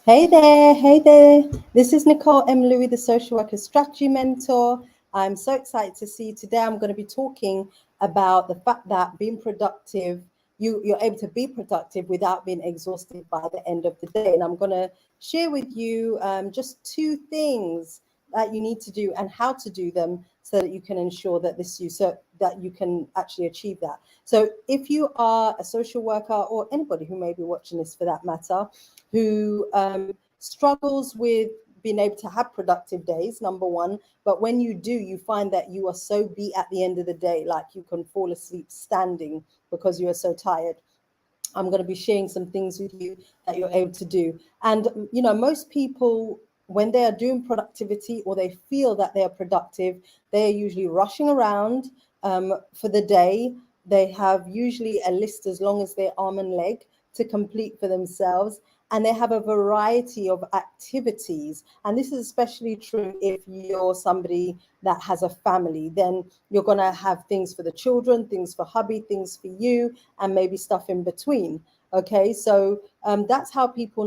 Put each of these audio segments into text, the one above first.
Hey there. This is Nicole M. Louis, the Social Worker Strategy Mentor. I'm so excited to see you today. I'm going to be talking about the fact that being productive, you're able to be productive without being exhausted by the end of the day. And I'm going to share with you just two things that you need to do and how to do them so that you can ensure that so that you can actually achieve that. So if you are a social worker or anybody who may be watching this for that matter, who struggles with being able to have productive days, number one. But when you do, you find that you are so beat at the end of the day, like you can fall asleep standing because you are so tired. I'm going to be sharing some things with you that you're able to do. And, most people, when they are doing productivity or they feel that they are productive, they are usually rushing around for the day. They have usually a list as long as their arm and leg to complete for themselves. And they have a variety of activities. And this is especially true if you're somebody that has a family. Then you're going to have things for the children, things for hubby, things for you, and maybe stuff in between. Okay, so that's how people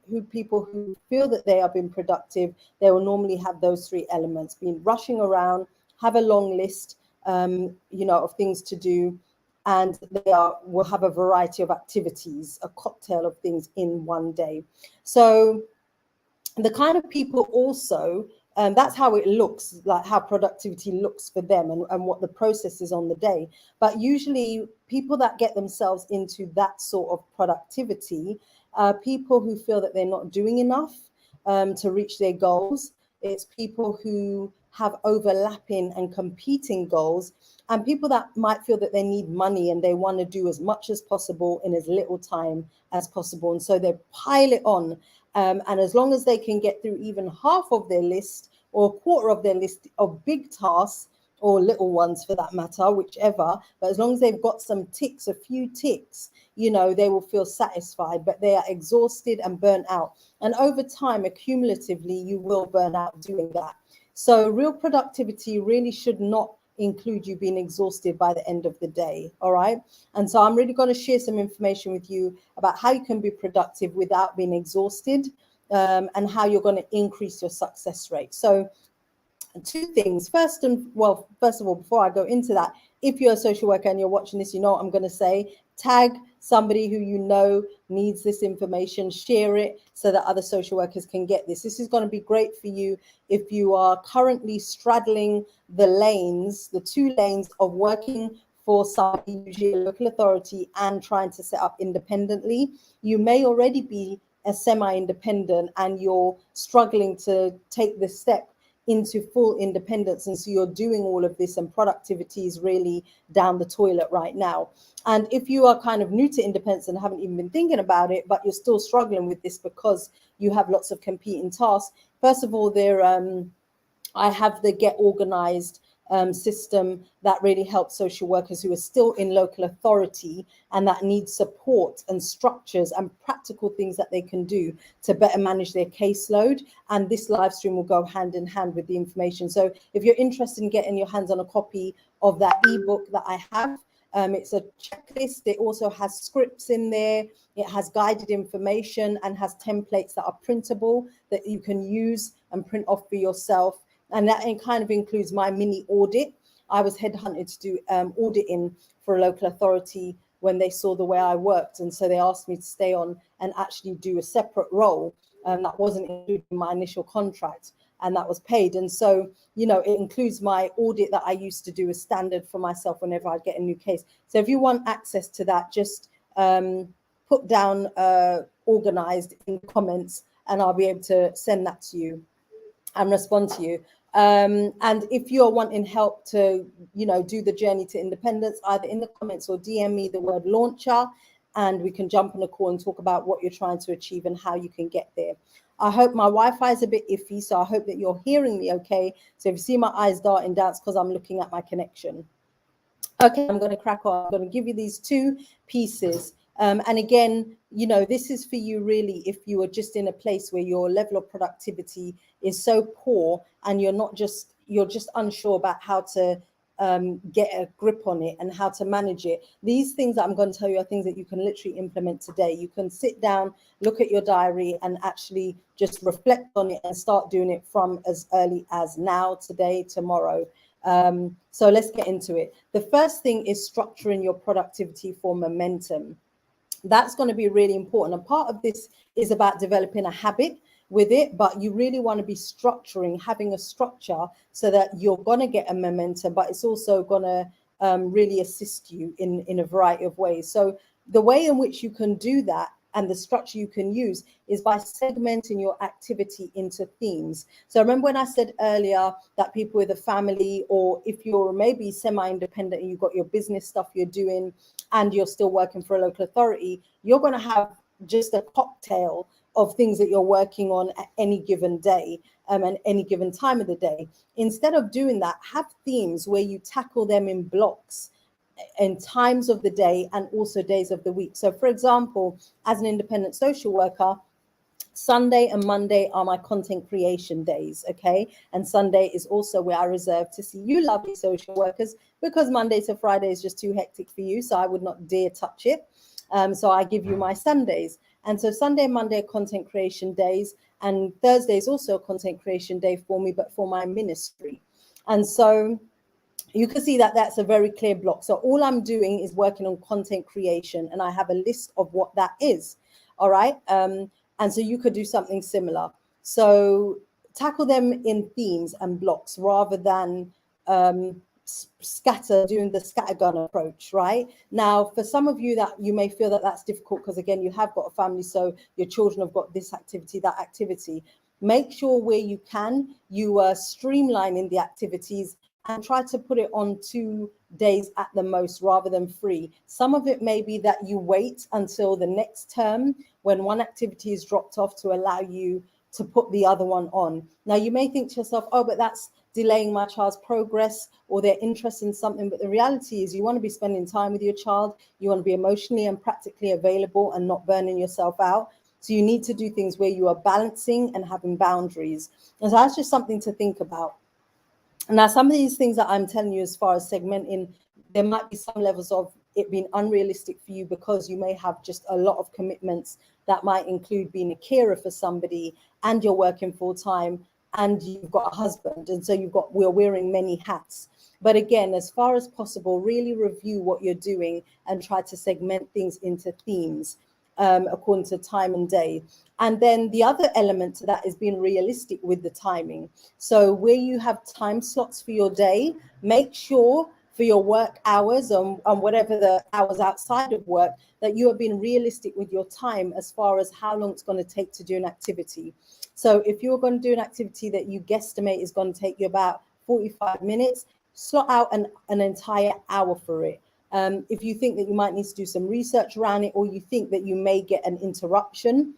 who feel that they are being productive, they will normally have those three elements: being rushing around, have a long list, of things to do, and will have a variety of activities, a cocktail of things in one day. So the kind of people also, that's how it looks, like how productivity looks for them, and what the process is on the day. But usually people that get themselves into that sort of productivity are people who feel that they're not doing enough to reach their goals. It's people who have overlapping and competing goals, and people that might feel that they need money and they want to do as much as possible in as little time as possible. And so they pile it on. And as long as they can get through even half of their list or a quarter of their list of big tasks, or little ones for that matter, whichever, but as long as they've got some ticks, a few ticks, they will feel satisfied, but they are exhausted and burnt out. And over time, accumulatively, you will burn out doing that. So real productivity really should not include you being exhausted by the end of the day. All right. And so I'm really going to share some information with you about how you can be productive without being exhausted, and how you're going to increase your success rate. So two things. First of all, before I go into that, if you're a social worker and you're watching this, you know what I'm going to say. Tag somebody who you know needs this information, share it so that other social workers can get this. This is going to be great for you if you are currently straddling the two lanes of working for somebody, usually a local authority, and trying to set up independently. You may already be a semi-independent and you're struggling to take the step into full independence, and so you're doing all of this and productivity is really down the toilet right now. And if you are kind of new to independence and haven't even been thinking about it, but you're still struggling with this because you have lots of competing tasks, first of all, I have the Get Organized system that really helps social workers who are still in local authority and that need support and structures and practical things that they can do to better manage their caseload. And this live stream will go hand in hand with the information. So if you're interested in getting your hands on a copy of that ebook that I have, it's a checklist. It also has scripts in there. It has guided information and has templates that are printable that you can use and print off for yourself. And that kind of includes my mini audit. I was headhunted to do auditing for a local authority when they saw the way I worked. And so they asked me to stay on and actually do a separate role. That wasn't included in my initial contract, and that was paid. And so, it includes my audit that I used to do as standard for myself whenever I get a new case. So if you want access to that, just put down organized in the comments and I'll be able to send that to you and respond to you. And if you're wanting help to, do the journey to independence, either in the comments or DM me the word launcher, and we can jump on a call and talk about what you're trying to achieve and how you can get there. I hope my Wi-Fi is a bit iffy, so I hope that you're hearing me okay. So if you see my eyes darting down, it's because I'm looking at my connection. Okay, I'm going to crack on. I'm going to give you these two pieces. And again, this is for you really if you are just in a place where your level of productivity is so poor and you're just unsure about how to get a grip on it and how to manage it. These things that I'm going to tell you are things that you can literally implement today. You can sit down, look at your diary, and actually just reflect on it and start doing it from as early as now, today, tomorrow. So let's get into it. The first thing is structuring your productivity for momentum. That's going to be really important. And part of this is about developing a habit with it, but you really want to be structuring, having a structure so that you're going to get a momentum, but it's also going to really assist you in a variety of ways. So the way in which you can do that and the structure you can use is by segmenting your activity into themes. So remember when I said earlier that people with a family, or if you're maybe semi-independent and you've got your business stuff you're doing and you're still working for a local authority, you're going to have just a cocktail of things that you're working on at any given day and any given time of the day. Instead of doing that, have themes where you tackle them in blocks in times of the day and also days of the week. So for example, as an independent social worker, Sunday and Monday are my content creation days, okay? And Sunday is also where I reserve to see you lovely social workers, because Monday to Friday is just too hectic for you, so I would not dare touch it. So I give you my Sundays. And so Sunday and Monday are content creation days, and Thursday is also a content creation day for me, but for my ministry. And so you can see that that's a very clear block. So all I'm doing is working on content creation, and I have a list of what that is. All right. And so you could do something similar. So tackle them in themes and blocks rather than doing the scattergun approach. Right now, for some of you, that you may feel that that's difficult because again, you have got a family, so your children have got this activity, that activity. Make sure where you can, you streamline in the activities and try to put it on 2 days at the most rather than 3. Some of it may be that you wait until the next term when one activity is dropped off to allow you to put the other one on. Now, you may think to yourself, oh, but that's delaying my child's progress or their interest in something. But the reality is you want to be spending time with your child. You want to be emotionally and practically available and not burning yourself out. So you need to do things where you are balancing and having boundaries. And so that's just something to think about. Now, some of these things that I'm telling you as far as segmenting, there might be some levels of it being unrealistic for you because you may have just a lot of commitments that might include being a carer for somebody and you're working full time and you've got a husband. And so we're wearing many hats. But again, as far as possible, really review what you're doing and try to segment things into themes according to time and day. And then the other element to that is being realistic with the timing. So where you have time slots for your day, make sure for your work hours and whatever the hours outside of work, that you are being realistic with your time as far as how long it's going to take to do an activity. So if you're going to do an activity that you guesstimate is going to take you about 45 minutes, slot out an entire hour for it. If you think that you might need to do some research around it, or you think that you may get an interruption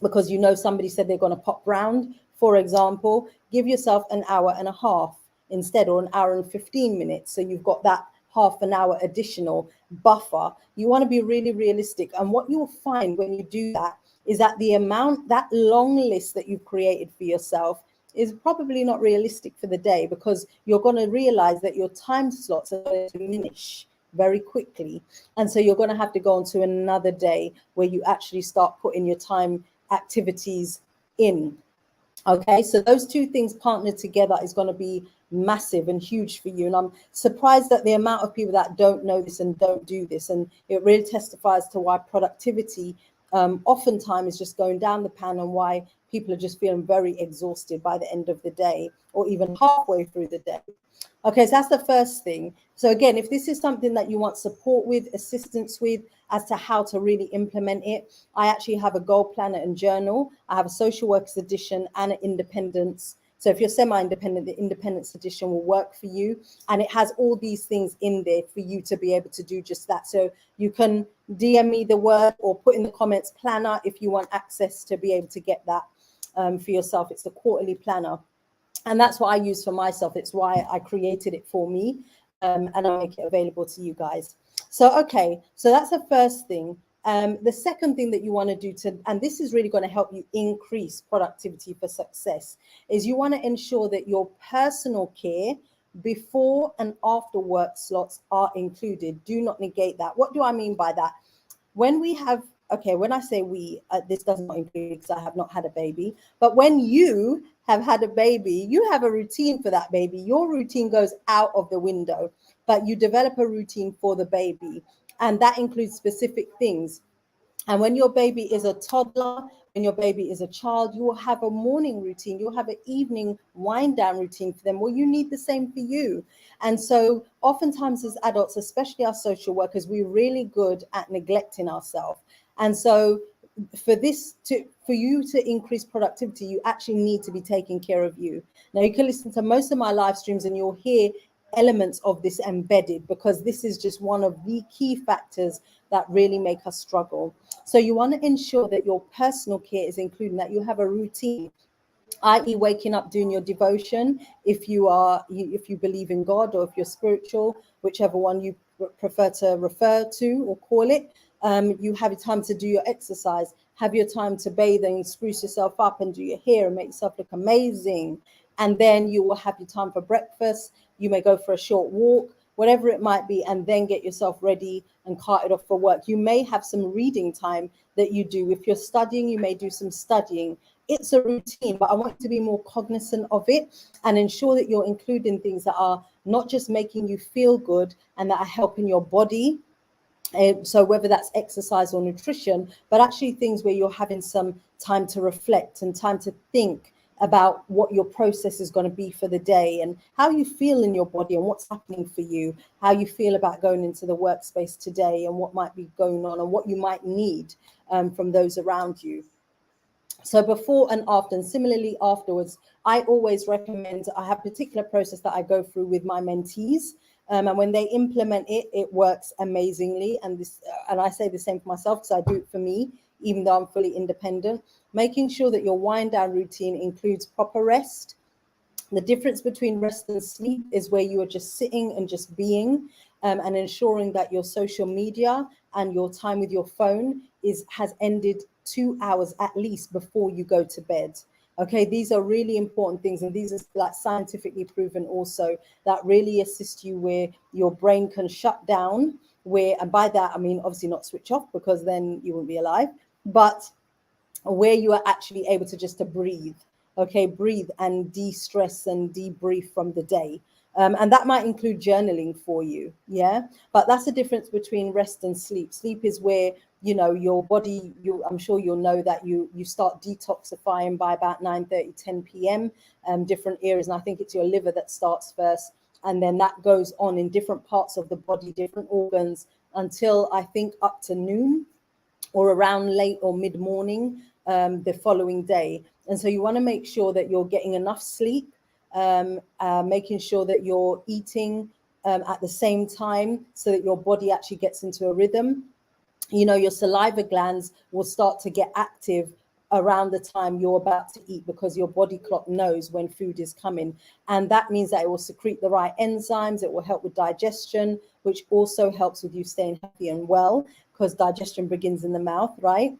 because you know somebody said they're going to pop round, for example, give yourself an hour and a half instead, or an hour and 15 minutes. So you've got that half an hour additional buffer. You want to be really realistic. And what you'll find when you do that is that that long list that you've created for yourself is probably not realistic for the day, because you're going to realize that your time slots are going to diminish very quickly. And so you're going to have to go on to another day where you actually start putting your time activities in. Okay, so those two things partnered together is going to be massive and huge for you. And I'm surprised at the amount of people that don't know this and don't do this. And it really testifies to why productivity oftentimes is just going down the pan, and why people are just feeling very exhausted by the end of the day or even halfway through the day. Okay, so that's the first thing. So again, if this is something that you want support with, assistance with, as to how to really implement it, I actually have a goal planner and journal. I have a social workers edition and an independence. So if you're semi-independent, the independence edition will work for you. And it has all these things in there for you to be able to do just that. So you can DM me the word or put in the comments planner if you want access to be able to get that for yourself. It's the quarterly planner. And that's what I use for myself. It's why I created it for me, and I make it available to you guys. So, okay, so that's the first thing. The second thing that you want to do and this is really going to help you increase productivity for success, is you want to ensure that your personal care before and after work slots are included. Do not negate that. What do I mean by that? When we have, okay, when I say we, this does not include because I have not had a baby, but when you have had a baby, you have a routine for that baby. Your routine goes out of the window, but you develop a routine for the baby. And that includes specific things. And when your baby is a toddler, when your baby is a child, you will have a morning routine, you'll have an evening wind down routine for them. Well, you need the same for you. And so oftentimes as adults, especially our social workers, we're really good at neglecting ourselves. And so for you to increase productivity, you actually need to be taking care of you. Now you can listen to most of my live streams and you'll hear elements of this embedded, because this is just one of the key factors that really make us struggle. So you want to ensure that your personal care is including that you have a routine, i.e. waking up, doing your devotion, if you believe in God, or if you're spiritual, whichever one you prefer to refer to or call it. You have time to do your exercise, have your time to bathe and spruce yourself up and do your hair and make yourself look amazing. And then you will have your time for breakfast. You may go for a short walk, whatever it might be, and then get yourself ready and carted off for work. You may have some reading time that you do. If you're studying, you may do some studying. It's a routine, but I want you to be more cognizant of it and ensure that you're including things that are not just making you feel good and that are helping your body. So whether that's exercise or nutrition, but actually things where you're having some time to reflect and time to think about what your process is going to be for the day and how you feel in your body and what's happening for you, how you feel about going into the workspace today and what might be going on and what you might need from those around you. So before and after, and similarly afterwards, I always recommend, I have a particular process that I go through with my mentees. And when they implement it, it works amazingly. And I say the same for myself because I do it for me, even though I'm fully independent. Making sure that your wind down routine includes proper rest. The difference between rest and sleep is where you are just sitting and just being, and ensuring that your social media and your time with your phone has ended 2 hours at least before you go to bed. Okay, these are really important things, and these are like scientifically proven also, that really assist you where your brain can shut down, and by that I mean obviously not switch off because then you won't be alive, but where you are actually able to just to breathe. Okay, breathe and de-stress and debrief from the day. And that might include journaling for you. Yeah, but that's the difference between rest and sleep. Sleep is where, you know, your body, I'm sure you'll know that you start detoxifying by about 9:30, 10 p.m. Different areas, and I think it's your liver that starts first, and then that goes on in different parts of the body, different organs, until I think up to noon or around late or mid-morning the following day. And so you want to make sure that you're getting enough sleep, making sure that you're eating at the same time so that your body actually gets into a rhythm. You know, your saliva glands will start to get active around the time you're about to eat because your body clock knows when food is coming. And that means that it will secrete the right enzymes. It will help with digestion, which also helps with you staying healthy and well, because digestion begins in the mouth, right?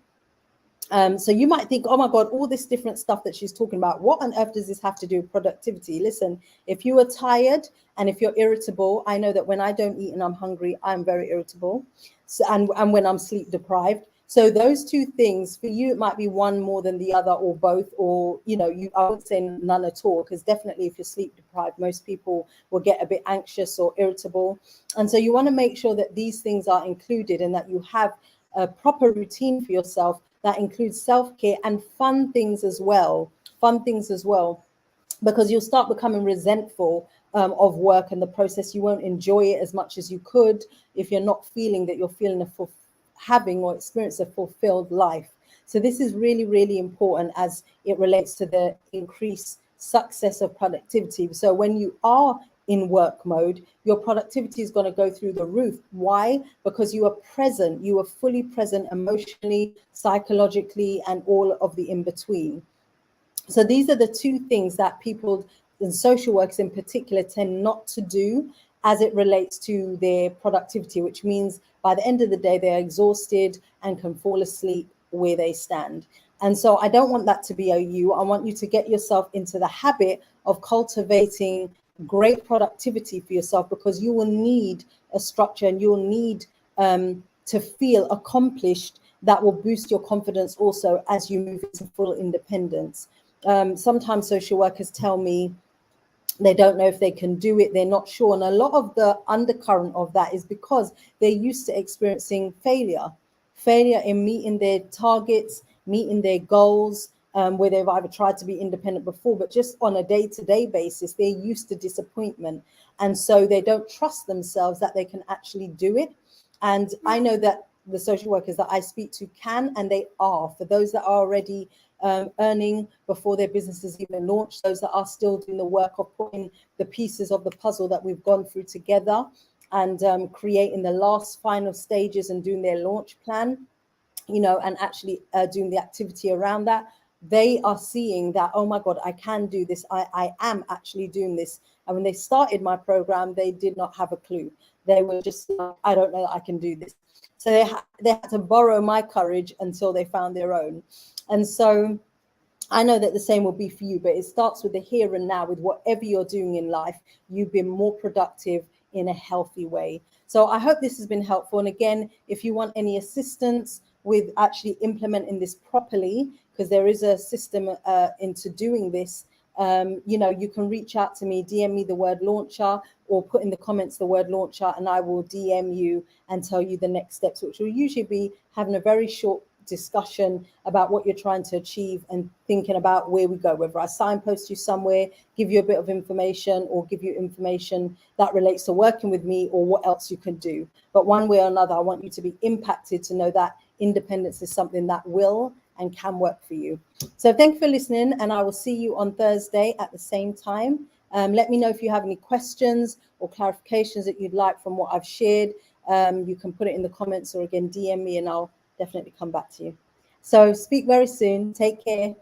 So you might think, oh my God, all this different stuff that she's talking about, what on earth does this have to do with productivity? Listen, if you are tired and if you're irritable, I know that when I don't eat and I'm hungry, I'm very irritable. So, and when I'm sleep deprived. So those two things, for you, it might be one more than the other or both, or, you know, I would say none at all, because definitely if you're sleep deprived, most people will get a bit anxious or irritable. And so you want to make sure that these things are included and that you have a proper routine for yourself that includes self-care and fun things as well, because you'll start becoming resentful of work and the process. You won't enjoy it as much as you could if you're not feeling that you're feeling having or experience a fulfilled life. So this is really, really important as it relates to the increased success of productivity. So when you are in work mode, your productivity is going to go through the roof. Why? Because you are present, you are fully present emotionally, psychologically, and all of the in-between. So these are the two things that people and social workers in particular tend not to do as it relates to their productivity, which means by the end of the day, they're exhausted and can fall asleep where they stand. And so I don't want that to be you. I want you to get yourself into the habit of cultivating great productivity for yourself, because you will need a structure and you'll need to feel accomplished. That will boost your confidence also as you move into full independence. Sometimes social workers tell me they don't know if they can do it, they're not sure. And a lot of the undercurrent of that is because they're used to experiencing failure in meeting their targets, meeting their goals, where they've either tried to be independent before, but just on a day-to-day basis, they're used to disappointment. And so they don't trust themselves that they can actually do it. And I know that the social workers that I speak to can, and they are. For those that are already earning before their businesses even launch, those that are still doing the work of putting the pieces of the puzzle that we've gone through together, and creating the last final stages and doing their launch plan, and actually doing the activity around that, they are seeing that, oh my God, I can do this. I am actually doing this. And when they started my program, they did not have a clue. They were just like, I don't know that I can do this. So they had to borrow my courage until they found their own. And so I know that the same will be for you, but it starts with the here and now. With whatever you're doing in life, you've been more productive in a healthy way. So I hope this has been helpful. And again, if you want any assistance with actually implementing this properly, because there is a system into doing this, you can reach out to me, DM me the word launcher, or put in the comments the word launcher, and I will DM you and tell you the next steps, which will usually be having a very short discussion about what you're trying to achieve and thinking about where we go, whether I signpost you somewhere, give you a bit of information, or give you information that relates to working with me, or what else you can do. But one way or another, I want you to be impacted to know that independence is something that will and can work for you. So thank you for listening, and I will see you on Thursday at the same time. Let me know if you have any questions or clarifications that you'd like from what I've shared. You can put it in the comments, or again, DM me, and I'll definitely come back to you. So speak very soon. Take care.